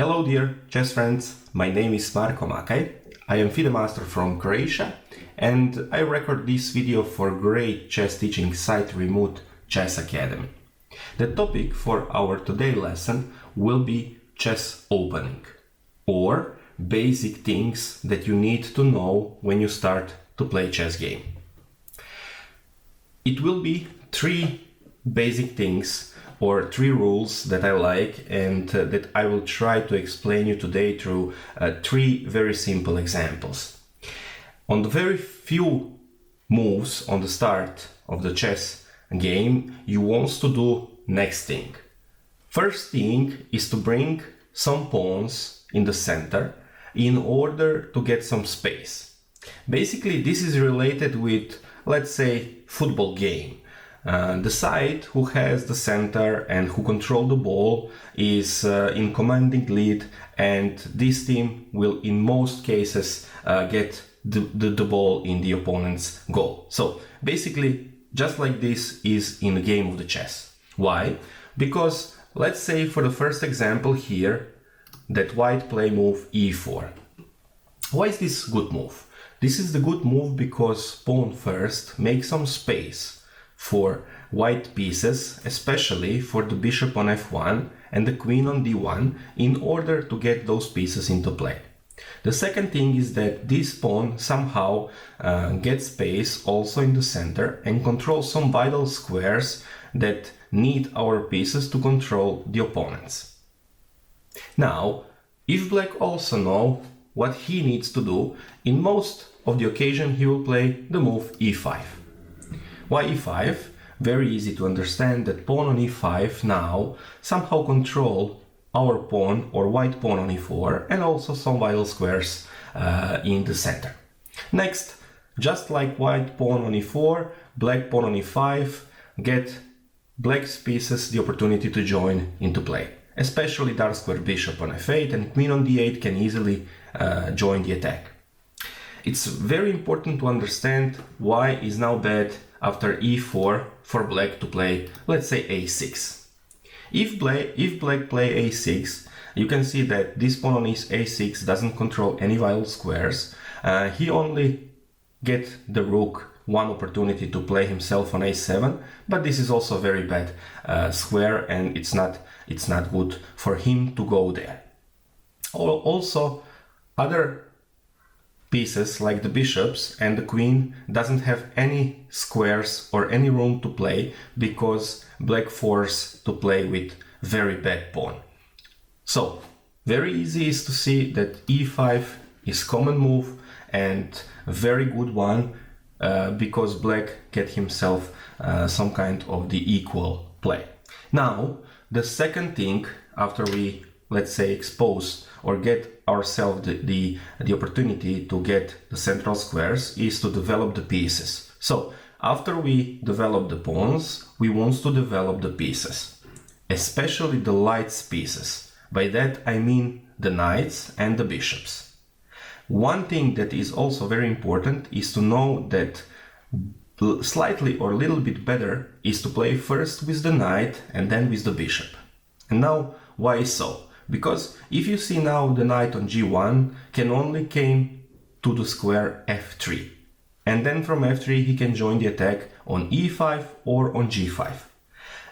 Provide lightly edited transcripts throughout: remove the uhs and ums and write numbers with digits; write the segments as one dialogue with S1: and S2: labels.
S1: Hello dear chess friends, my name is Marko Makaj. I am FIDE master from Croatia and I record this video for great chess teaching site Remote Chess Academy. The topic for our today lesson will be chess opening, or basic things that you need to know when you start to play chess game. It will be three basic things or three rules that I like and that I will try to explain you today through three very simple examples. On the very few moves on the start of the chess game, you want to do next thing. First thing is to bring some pawns in the center in order to get some space. Basically, this is related with, let's say, football game. The side who has the center and who control the ball is in commanding lead, and this team will in most cases get the ball in the opponent's goal. So basically just like this is in the game of the chess. Why? Because let's say for the first example here that white play move e4. Why is this good move? This is the good move because pawn first makes some space for white pieces, especially for the bishop on f1 and the queen on d1, in order to get those pieces into play. The second thing is that this pawn somehow gets space also in the center and controls some vital squares that need our pieces to control the opponents. Now, if black also know what he needs to do, in most of the occasion he will play the move e5. Why e5? Very easy to understand that pawn on e5 now somehow control our pawn or white pawn on e4 and also some vital squares in the center. Next, just like white pawn on e4, black pawn on e5 get black's pieces the opportunity to join into play. Especially dark square bishop on f8 and queen on d8 can easily join the attack. It's very important to understand why is now bad after e4 for black to play, let's say, a6. If black play a6, you can see that this pawn on a6 doesn't control any vital squares. He only get the rook one opportunity to play himself on a7, but this is also a very bad square and it's not good for him to go there. Also, other pieces like the bishops and the queen doesn't have any squares or any room to play because black forced to play with very bad pawn. So very easy is to see that e5 is common move and a very good one because black get himself some kind of the equal play. Now the second thing after we, let's say, expose or get ourselves the opportunity to get the central squares is to develop the pieces. So after we develop the pawns, we want to develop the pieces, especially the light pieces. By that I mean the knights and the bishops. One thing that is also very important is to know that slightly or a little bit better is to play first with the knight and then with the bishop. And now why so? Because if you see now the knight on g1 can only came to the square f3. And then from f3 he can join the attack on e5 or on g5.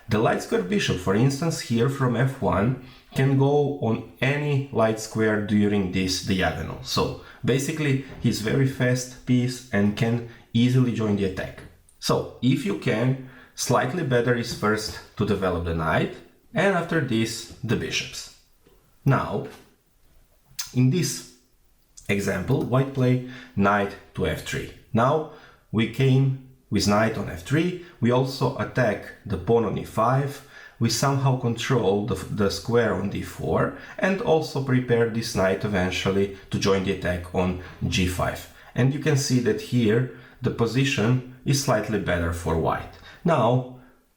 S1: The light square bishop, for instance, here from f1 can go on any light square during this diagonal. So basically he's very fast piece and can easily join the attack. So if you can, slightly better is first to develop the knight and after this the bishops. Now, in this example, white play knight to f3. Now we came with knight on f3, we also attack the pawn on e5, we somehow control the square on d4 and also prepare this knight eventually to join the attack on g5. And you can see that here the position is slightly better for white. Now,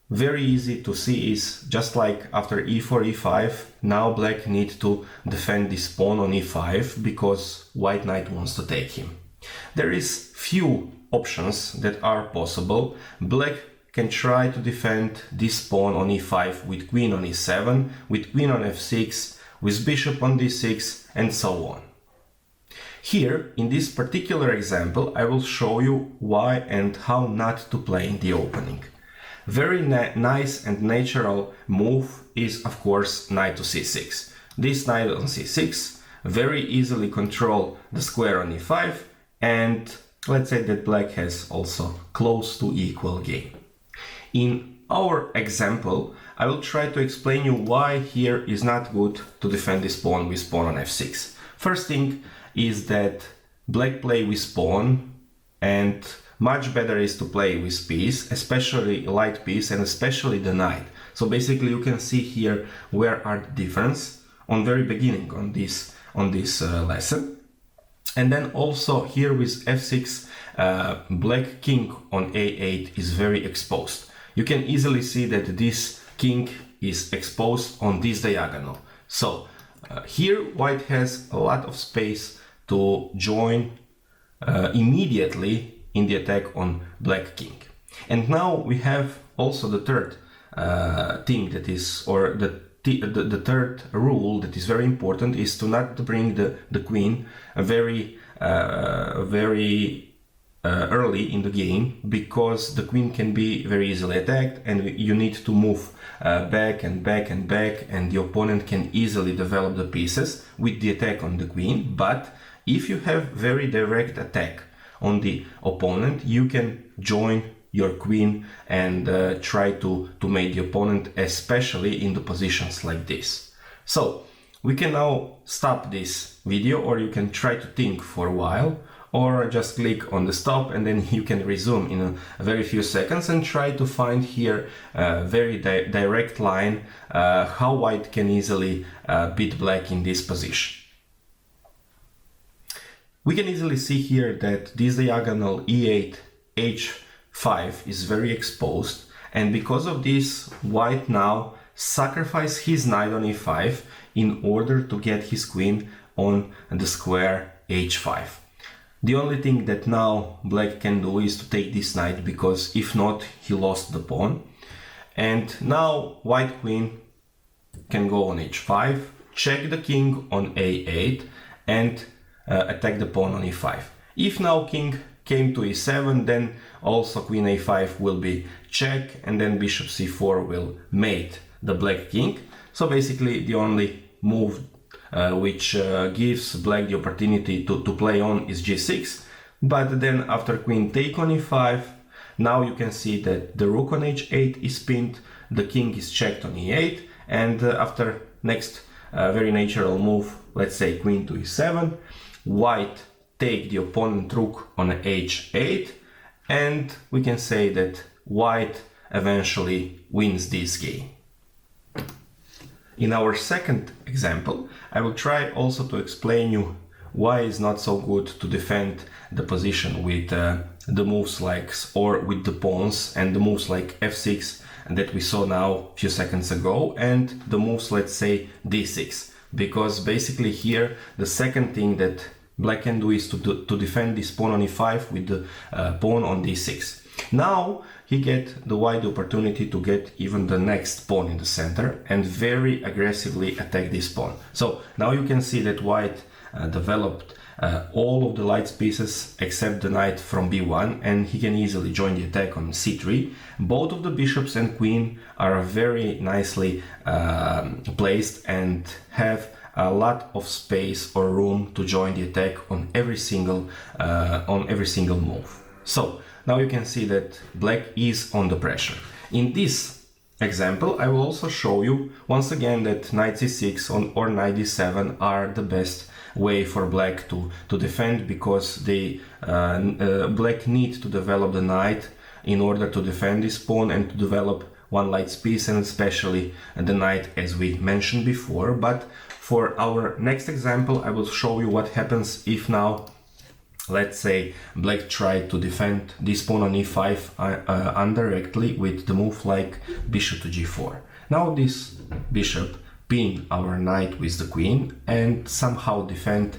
S1: very easy to see is just like after e4, e5, now black needs to defend this pawn on e5 because white knight wants to take him. There is few options that are possible. Black can try to defend this pawn on e5 with queen on e7, with queen on f6, with bishop on d6, and so on. Here, in this particular example, I will show you why and how not to play in the opening. Very nice and natural move is, of course, knight to c6. This knight on c6 very easily control the square on e5, and let's say that black has also close to equal game. In our example, I will try to explain you why here is not good to defend this pawn with pawn on f6. First thing is that black play with pawn, and much better is to play with piece, especially light piece and especially the knight. So basically you can see here where are the difference on very beginning on this lesson. And then also here with f6, black king on a8 is very exposed. You can easily see that this king is exposed on this diagonal. So here white has a lot of space to join immediately in the attack on black king. And now we have also the third thing that is, or the third rule that is very important, is to not bring the queen very early in the game, because the queen can be very easily attacked and you need to move back and back and back, and the opponent can easily develop the pieces with the attack on the queen. But if you have very direct attack on the opponent, you can join your queen and try to make the opponent, especially in the positions like this. So we can now stop this video, or you can try to think for a while, or just click on the stop and then you can resume in a very few seconds and try to find here a very direct line how white can easily beat black in this position. We can easily see here that this diagonal e8, h5 is very exposed, and because of this, white now sacrifice his knight on e5 in order to get his queen on the square h5. The only thing that now black can do is to take this knight, because if not, he lost the pawn. And now white queen can go on h5, check the king on a8, and attack the pawn on e5. If now king came to e7, then also queen a5 will be check, and then bishop c4 will mate the black king. So basically the only move which gives black the opportunity to play on is g6. But then after queen take on e5, now you can see that the rook on h8 is pinned, the king is checked on e8, and after next very natural move, let's say queen to e7, white take the opponent rook on h8, and we can say that white eventually wins this game. In our second example, I will try also to explain you why it's not so good to defend the position with the moves like, or with the pawns and the moves like f6 that we saw now a few seconds ago, and the moves, let's say, d6. Because basically here the second thing that black can do is to defend this pawn on e5 with the pawn on d6. Now he get the wide opportunity to get even the next pawn in the center and very aggressively attack this pawn. So now you can see that white developed all of the light pieces except the knight from b1, and he can easily join the attack on c3. Both of the bishops and queen are very nicely placed and have a lot of space or room to join the attack on every single move. So now you can see that black is on the pressure. In this example, I will also show you once again that knight c6 or knight d7 are the best way for black to defend, because they black need to develop the knight in order to defend this pawn and to develop one light piece, and especially the knight, as we mentioned before. But for our next example, I will show you what happens if now, let's say, black tried to defend this pawn on e5 indirectly with the move like bishop to g4. Now this bishop pin our knight with the queen and somehow defend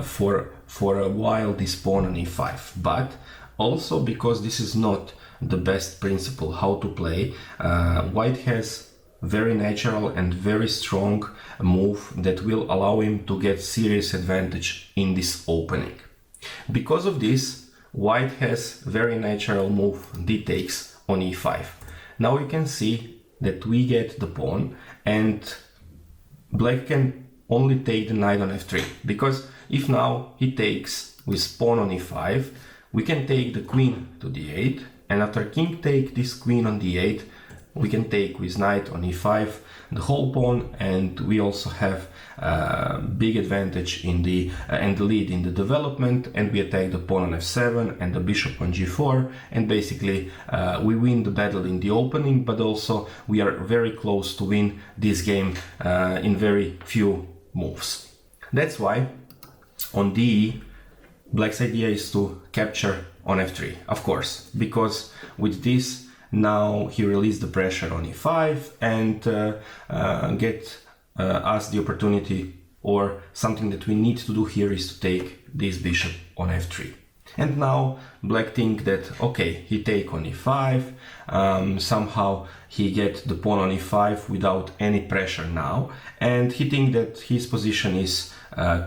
S1: for a while this pawn on e5. But also, because this is not the best principle how to play, white has very natural and very strong move that will allow him to get serious advantage in this opening. Because of this, white has very natural move d takes on e5. Now you can see that we get the pawn and black can only take the knight on f3, because if now he takes with pawn on e5, we can take the queen to d8, and after king take this queen on d8, we can take with knight on e5 the whole pawn, and we also have big advantage in the and the lead in the development, and we attack the pawn on f7 and the bishop on g4, and basically we win the battle in the opening, but also we are very close to win this game in very few moves. That's why on d, black's idea is to capture on f3, of course, because with this now he released the pressure on e5 and get us the opportunity, or something that we need to do here is to take this bishop on f3. And now black think that okay, he take on e5, somehow he get the pawn on e5 without any pressure now, and he think that his position is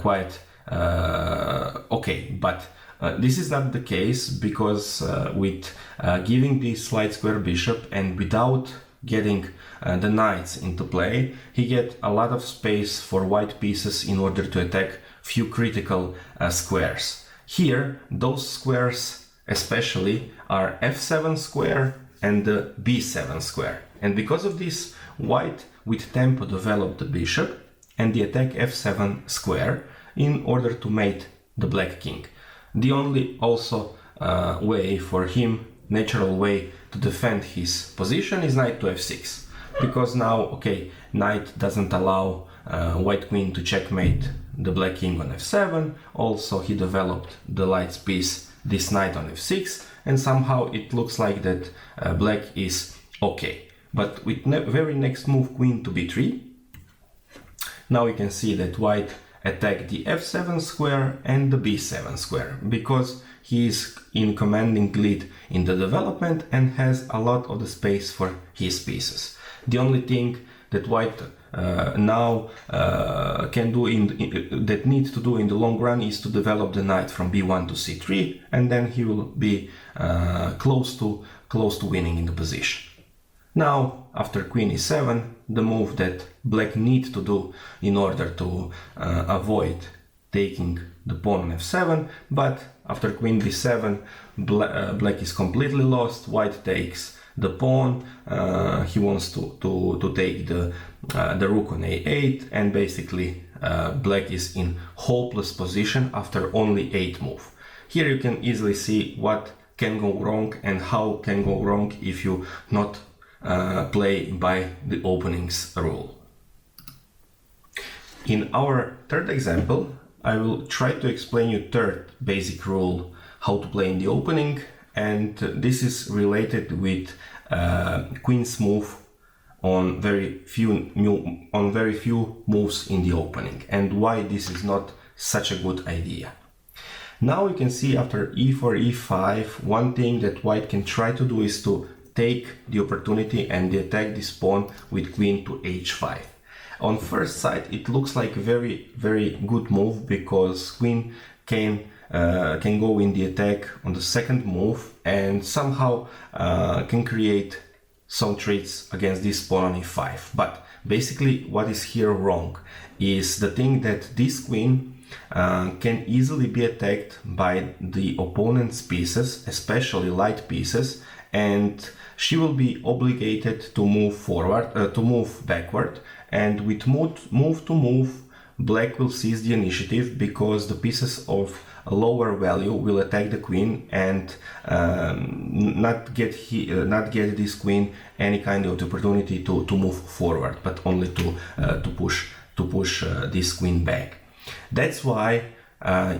S1: quite okay, but this is not the case, because with giving this light square bishop and without getting the knights into play, he get a lot of space for white pieces in order to attack few critical squares. Here, those squares especially are f7 square and the b7 square. And because of this, white with tempo developed the bishop and the attack f7 square in order to mate the black king. The only also way for him, natural way to defend his position, is knight to f6, because now, okay, knight doesn't allow white queen to checkmate the black king on f7. Also, he developed the light piece, this knight on f6, and somehow it looks like that black is okay. But with very next move, queen to b3, now we can see that white attack the f7 square and the b7 square, because he is in commanding lead in the development and has a lot of the space for his pieces. The only thing that white now can do that needs to do in the long run is to develop the knight from b1 to c3, and then he will be close to winning in the position. Now, after queen e7, the move that black needs to do in order to avoid taking the pawn on f7, but after queen b7, black is completely lost. White takes the pawn. He wants to take the rook on a8, and basically black is in hopeless position after only 8 moves. Here you can easily see what can go wrong and how can go wrong if you not play by the openings rule. In our third example, I will try to explain you third basic rule how to play in the opening, and this is related with queen's move on very few moves in the opening, and why this is not such a good idea. Now you can see after e4, e5, one thing that white can try to do is to take the opportunity and attack this pawn with queen to h5. On first sight, it looks like a very good move, because queen can go in the attack on the second move and somehow can create some threats against this pawn on e5. But basically what is here wrong is the thing that this queen can easily be attacked by the opponent's pieces, especially light pieces, and she will be obligated to move forward, to move backward, and with move to move, black will seize the initiative, because the pieces of a lower value will attack the queen and not get this queen any kind of opportunity to move forward, but only to push this queen back. That's why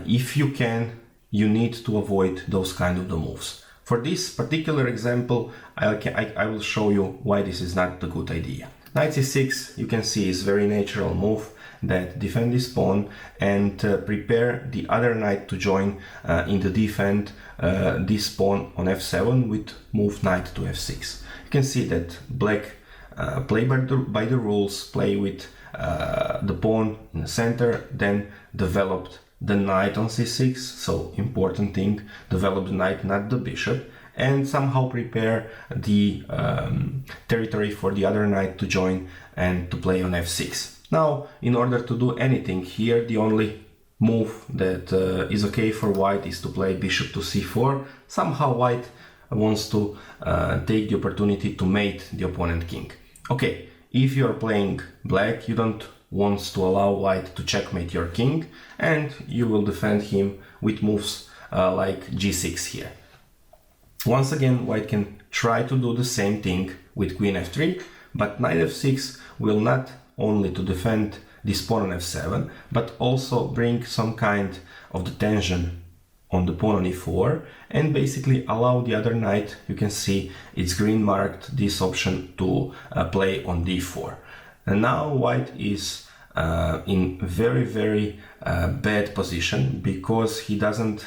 S1: if you can, you need to avoid those kind of the moves. For this particular example, I will show you why this is not a good idea. Knight c6, you can see, is very natural move that defend this pawn and prepare the other knight to join in the defend this pawn on f7 with move knight to f6. You can see that black play by the rules, play with the pawn in the center, then developed the knight on c6, so important thing, develop the knight, not the bishop, and somehow prepare the territory for the other knight to join and to play on f6. Now, in order to do anything here, the only move that is okay for white is to play bishop to c4. Somehow white wants to take the opportunity to mate the opponent king. Okay, if you're playing black, you don't want to allow white to checkmate your king, and you will defend him with moves like g6 here. Once again, white can try to do the same thing with queen f3, but knight f6 will not only to defend this pawn on f7, but also bring some kind of the tension on the pawn on e4, and basically allow the other knight, you can see it's green marked, this option to play on d4. And now white is in very bad position because he doesn't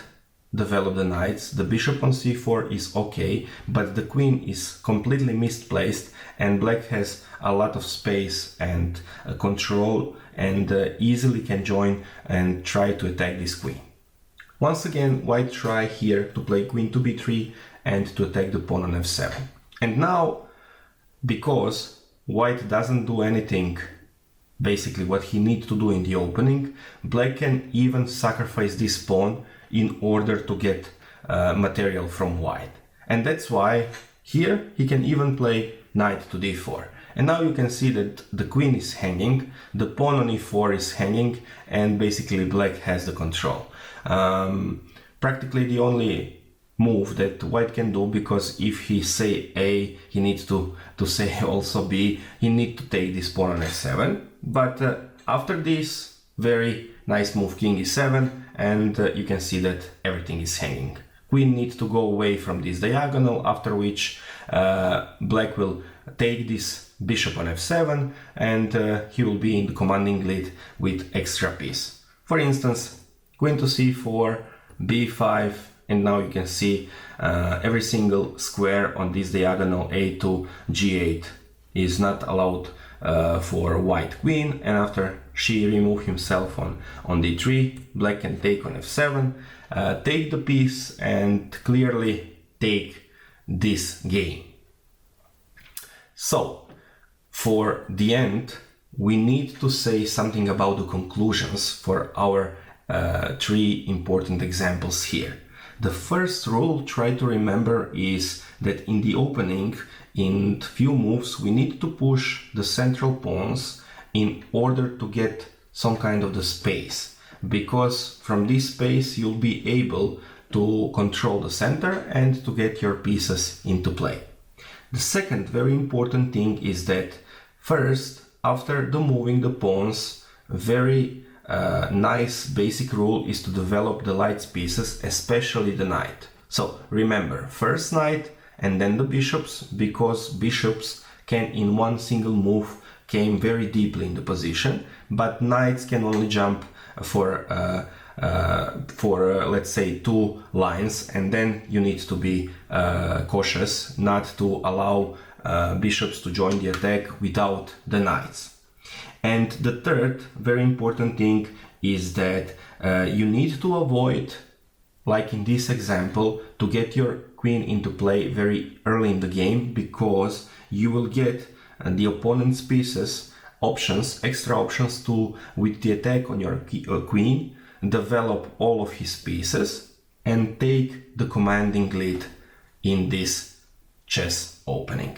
S1: develop the knights. The bishop on c4 is okay, but the queen is completely misplaced, and black has a lot of space and control, and easily can join and try to attack this queen. Once again, white try here to play queen to b3 and to attack the pawn on f7. And now, because white doesn't do anything, basically what he needs to do in the opening, black can even sacrifice this pawn in order to get material from white. And that's why here he can even play knight to d4. And now you can see that the queen is hanging, the pawn on e4 is hanging, and basically black has the control. Practically the only move that white can do, because if he say A, he needs to say also B, he needs to take this pawn on f7. But after this, very nice move, king e7, and you can see that everything is hanging. Queen needs to go away from this diagonal, after which black will take this bishop on f7, and he will be in the commanding lead with extra piece. For instance, queen to c4, b5, and now you can see every single square on this diagonal a to g8 is not allowed for white queen, and after she remove himself on d3, black can take on f7, take the piece, and clearly take this game. So, for the end, we need to say something about the conclusions for our three important examples here. The first rule, try to remember, is that in the opening, in few moves, we need to push the central pawns in order to get some kind of the space, because from this space you'll be able to control the center and to get your pieces into play. The second very important thing is that first, after the moving the pawns, very nice basic rule is to develop the light pieces, especially the knight. So remember, first knight and then the bishops, because bishops can in one single move came very deeply in the position, but knights can only jump for let's say 2 lines, and then you need to be cautious not to allow bishops to join the attack without the knights. And the third very important thing is that you need to avoid, like in this example, to get your queen into play very early in the game, because you will get the opponent's pieces options, extra options to, with the attack on your queen, develop all of his pieces and take the commanding lead in this chess opening.